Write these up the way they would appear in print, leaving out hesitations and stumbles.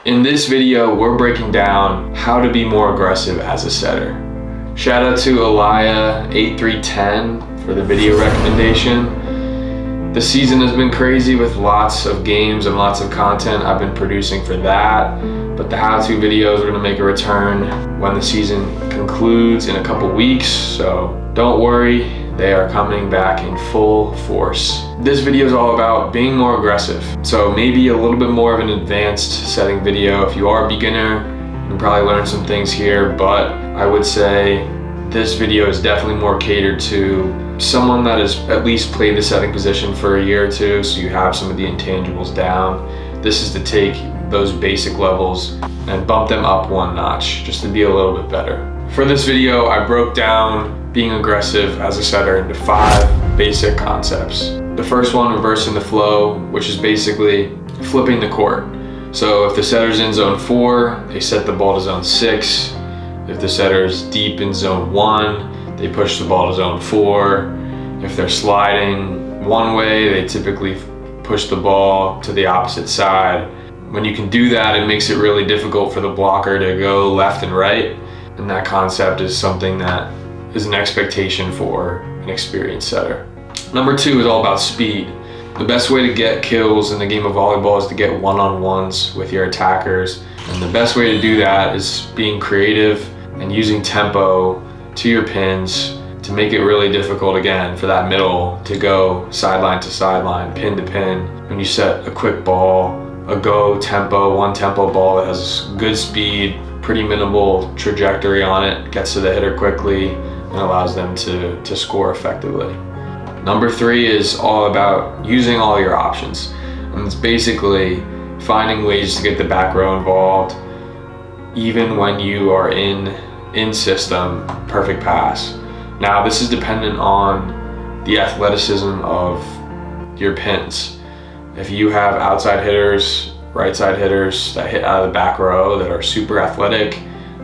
In this video, we're breaking down how to be more aggressive as a setter. Shout out to Elia8310 for the video recommendation. The season has been crazy with lots of games and lots of content I've been producing for that, but the how-to videos are gonna make a return when the season concludes in a couple weeks, so don't worry, they are coming back in full force. This video is all about being more aggressive. So maybe a little bit more of an advanced setting video. If you are a beginner, you can probably learn some things here, but I would say this video is definitely more catered to someone that has at least played the setting position for a year or two, so you have some of the intangibles down. This is to take those basic levels and bump them up one notch, just to be a little bit better. For this video, I broke down being aggressive as a setter into 5 basic concepts. The first one, reversing the flow, which is basically flipping the court. So if the setter's in zone 4, they set the ball to zone 6. If the setter's deep in zone 1, they push the ball to zone 4. If they're sliding one way, they typically push the ball to the opposite side. When you can do that, it makes it really difficult for the blocker to go left and right. And that concept is something that is an expectation for an experienced setter. Number 2 is all about speed. The best way to get kills in the game of volleyball is to get one-on-ones with your attackers. And the best way to do that is being creative and using tempo to your pins to make it really difficult again for that middle to go sideline to sideline, pin to pin. When you set a quick ball, a go tempo, one tempo ball that has good speed, pretty minimal trajectory on it, gets to the hitter quickly, and allows them to score effectively. Number 3 is all about using all your options. And it's basically finding ways to get the back row involved, even when you are in system perfect pass. Now, this is dependent on the athleticism of your pins. If you have outside hitters, right side hitters that hit out of the back row that are super athletic,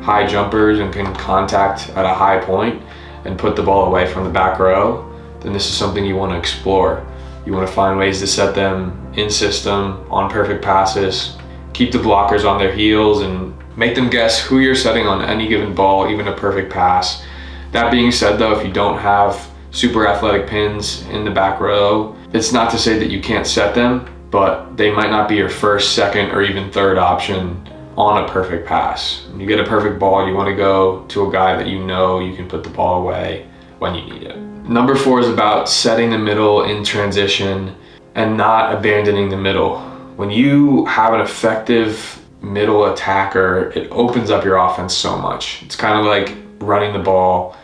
high jumpers, and can contact at a high point and put the ball away from the back row, then this is something you want to explore. You want to find ways to set them in system on perfect passes, keep the blockers on their heels, and make them guess who you're setting on any given ball, even a perfect pass. That being said though, if you don't have super athletic pins in the back row, it's not to say that you can't set them, but they might not be your first, second, or even third option on a perfect pass. When you get a perfect ball, you want to go to a guy that you know you can put the ball away when you need it. Number 4 is about setting the middle in transition and not abandoning the middle. When you have an effective middle attacker, it opens up your offense so much. It's kind of like running the ball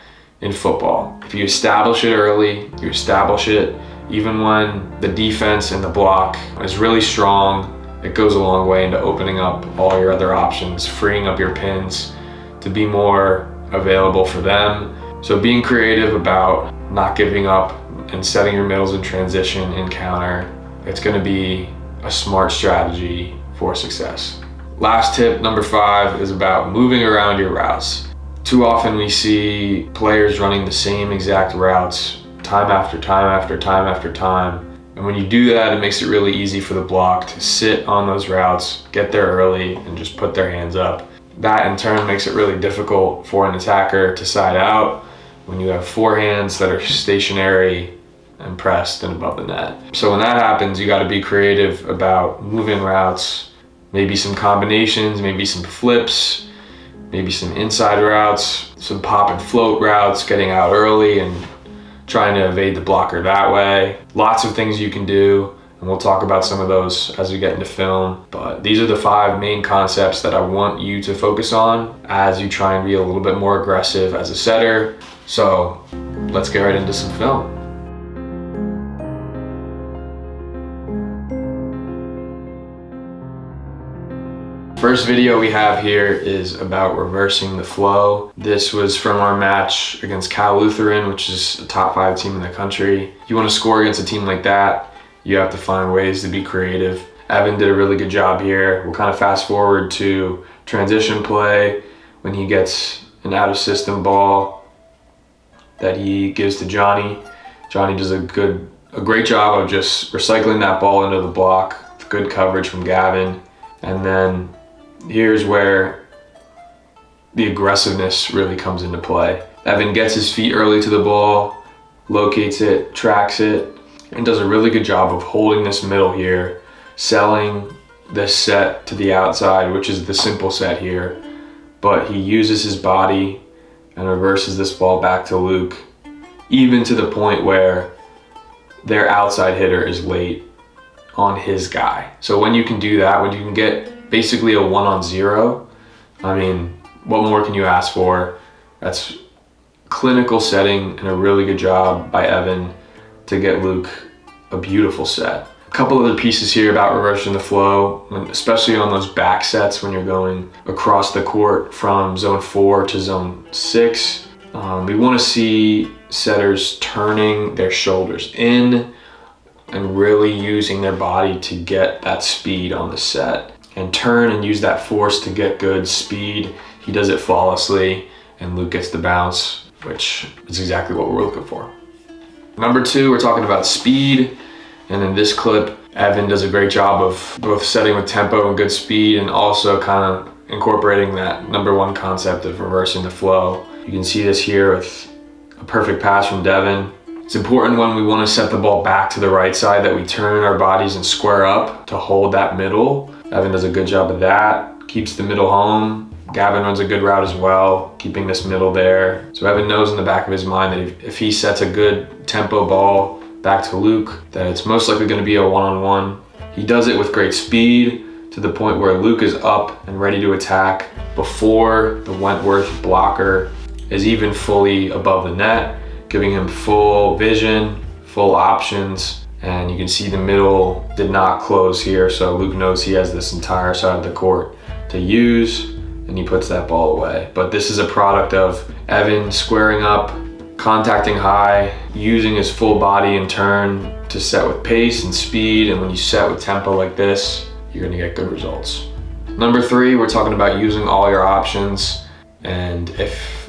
in football. If you establish it early, you establish it even when the defense and the block is really strong, it goes a long way into opening up all your other options, freeing up your pins to be more available for them. So being creative about not giving up and setting your middles in transition, in counter, it's gonna be a smart strategy for success. Last tip, number 5, is about moving around your routes. Too often we see players running the same exact routes time after time after time after time. And when you do that, it makes it really easy for the block to sit on those routes, get there early, and just put their hands up. That in turn makes it really difficult for an attacker to side out when you have forehands that are stationary and pressed and above the net. So when that happens, you got to be creative about moving routes, maybe some combinations, maybe some flips, maybe some inside routes, some pop and float routes, getting out early and trying to evade the blocker that way. Lots of things you can do, and we'll talk about some of those as we get into film. But these are the 5 main concepts that I want you to focus on as you try and be a little bit more aggressive as a setter. So let's get right into some film. First video we have here is about reversing the flow. This was from our match against Cal Lutheran, which is a top 5 team in the country. If you want to score against a team like that, you have to find ways to be creative. Evan did a really good job here. We'll kind of fast forward to transition play when he gets an out of system ball that he gives to Johnny. Johnny does a great job of just recycling that ball into the block with good coverage from Gavin. And then here's where the aggressiveness really comes into play. Evan gets his feet early to the ball, locates it, tracks it, and does a really good job of holding this middle here, selling this set to the outside, which is the simple set here, but he uses his body and reverses this ball back to Luke, even to the point where their outside hitter is late on his guy. So when you can do that, when you can get basically a 1-on-0, I mean, what more can you ask for? That's clinical setting and a really good job by Evan to get Luke a beautiful set. A couple other pieces here about reversing the flow, especially on those back sets when you're going across the court from zone 4 to zone 6. We want to see setters turning their shoulders in and really using their body to get that speed on the set, and turn and use that force to get good speed. He does it flawlessly, and Luke gets the bounce, which is exactly what we're looking for. Number 2, we're talking about speed, and in this clip, Evan does a great job of both setting with tempo and good speed, and also kind of incorporating that number 1 concept of reversing the flow. You can see this here with a perfect pass from Devin. It's important when we want to set the ball back to the right side that we turn our bodies and square up to hold that middle. Evan does a good job of that, keeps the middle home. Gavin runs a good route as well, keeping this middle there. So Evan knows in the back of his mind that if he sets a good tempo ball back to Luke, that it's most likely going to be a 1-on-1. He does it with great speed to the point where Luke is up and ready to attack before the Wentworth blocker is even fully above the net, giving him full vision, full options. And you can see the middle did not close here, so Luke knows he has this entire side of the court to use, and he puts that ball away. But this is a product of Evan squaring up, contacting high, using his full body and turn to set with pace and speed, and when you set with tempo like this, you're gonna get good results. Number 3, we're talking about using all your options, and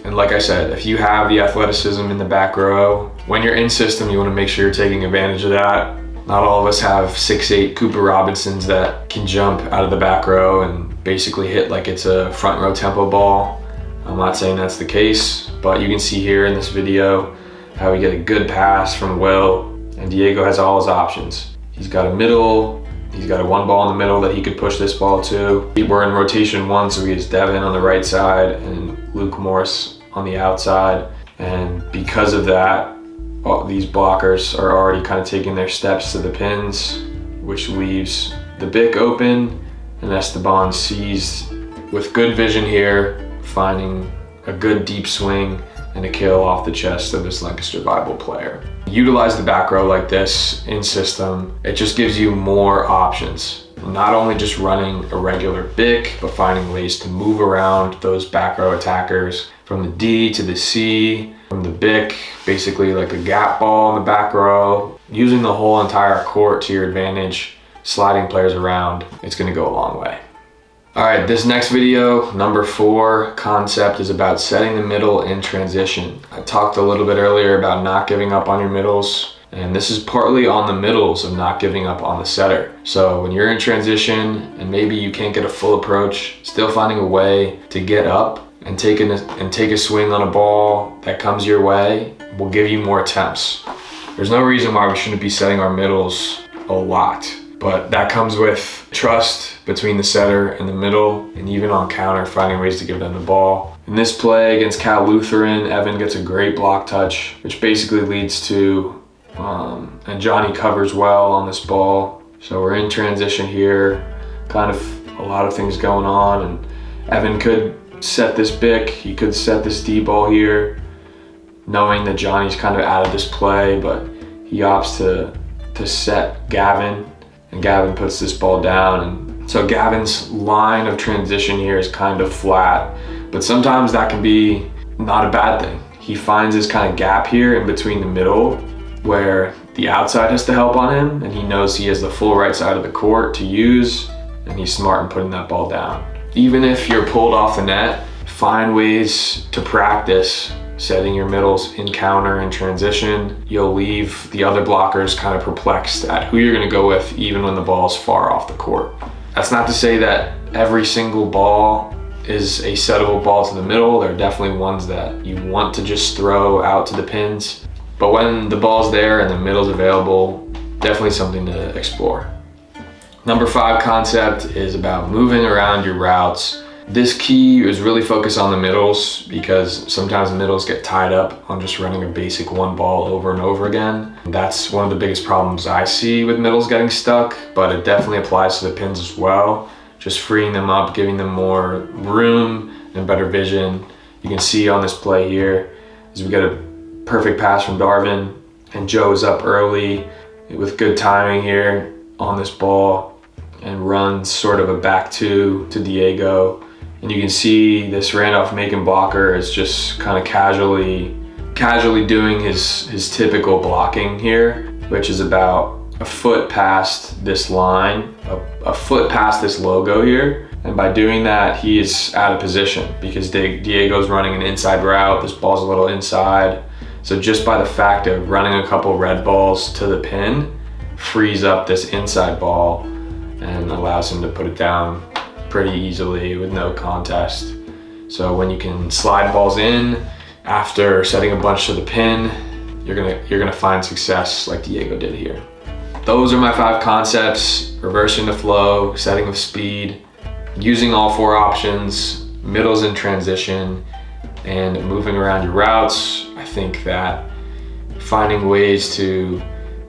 like I said, if you have the athleticism in the back row, when you're in system, you wanna make sure you're taking advantage of that. Not all of us have 6'8" Cooper Robinsons that can jump out of the back row and basically hit like it's a front row tempo ball. I'm not saying that's the case, but you can see here in this video how we get a good pass from Will, and Diego has all his options. He's got a middle, he's got a 1 ball in the middle that he could push this ball to. We're in rotation 1, so he has Devin on the right side and Luke Morse on the outside. And because of that, these blockers are already kind of taking their steps to the pins, which leaves the Bic open, and Esteban sees with good vision here, finding a good deep swing and a kill off the chest of this Lancaster Bible player. Utilize the back row like this in system. It just gives you more options. Not only just running a regular Bic, but finding ways to move around those back row attackers from the D to the C, from the Bic, basically like a gap ball in the back row, using the whole entire court to your advantage, sliding players around. It's gonna go a long way. All right, this next video, number 4 concept, is about setting the middle in transition. I talked a little bit earlier about not giving up on your middles, and this is partly on the middles of not giving up on the setter. So when you're in transition and maybe you can't get a full approach, still finding a way to get up and take a swing on a ball that comes your way will give you more attempts. There's no reason why we shouldn't be setting our middles a lot, but that comes with trust between the setter and the middle, and even on counter, finding ways to give them the ball. In this play against Cal Lutheran, Evan gets a great block touch, which basically leads to, and Johnny covers well on this ball. So we're in transition here, kind of a lot of things going on, and Evan could set this Bic, he could set this D ball here, knowing that Johnny's kind of out of this play, but he opts to set Gavin, and Gavin puts this ball down. And so Gavin's line of transition here is kind of flat, but sometimes that can be not a bad thing. He finds this kind of gap here in between the middle where the outside has to help on him, and he knows he has the full right side of the court to use, and he's smart in putting that ball down. Even if you're pulled off the net, find ways to practice setting your middles in counter and transition. You'll leave the other blockers kind of perplexed at who you're gonna go with even when the ball's far off the court. That's not to say that every single ball is a settable ball to the middle. There are definitely ones that you want to just throw out to the pins. But when the ball's there and the middle's available, definitely something to explore. Number 5 concept is about moving around your routes. This key is really focused on the middles because sometimes the middles get tied up on just running a basic one ball over and over again. That's one of the biggest problems I see with middles getting stuck, but it definitely applies to the pins as well. Just freeing them up, giving them more room and better vision. You can see on this play here, as we get a perfect pass from Darvin, and Joe is up early with good timing here on this ball and runs sort of a back two to Diego. And you can see this Randolph Macon blocker is just kind of casually doing his typical blocking here, which is about a foot past this line, a foot past this logo here. And by doing that, he is out of position because Diego's running an inside route. This ball's a little inside. So just by the fact of running a couple red balls to the pin, frees up this inside ball and allows him to put it down pretty easily with no contest. So when you can slide balls in after setting a bunch to the pin, you're gonna find success like Diego did here. Those are my 5 concepts: reversing the flow, setting of speed, using all 4 options, middles in transition, and moving around your routes. I think that finding ways to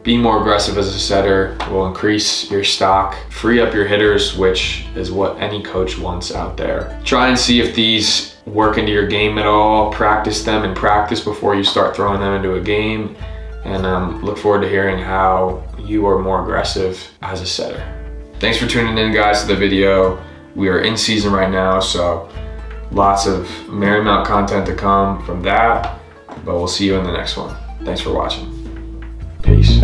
be more aggressive as a setter will increase your stock, free up your hitters, which is what any coach wants out there. Try and see if these work into your game at all. Practice them in practice before you start throwing them into a game, and look forward to hearing how you are more aggressive as a setter. Thanks for tuning in, guys, to the video. We are in season right now, so lots of Marymount content to come from that, but we'll see you in the next one. Thanks for watching. Peace.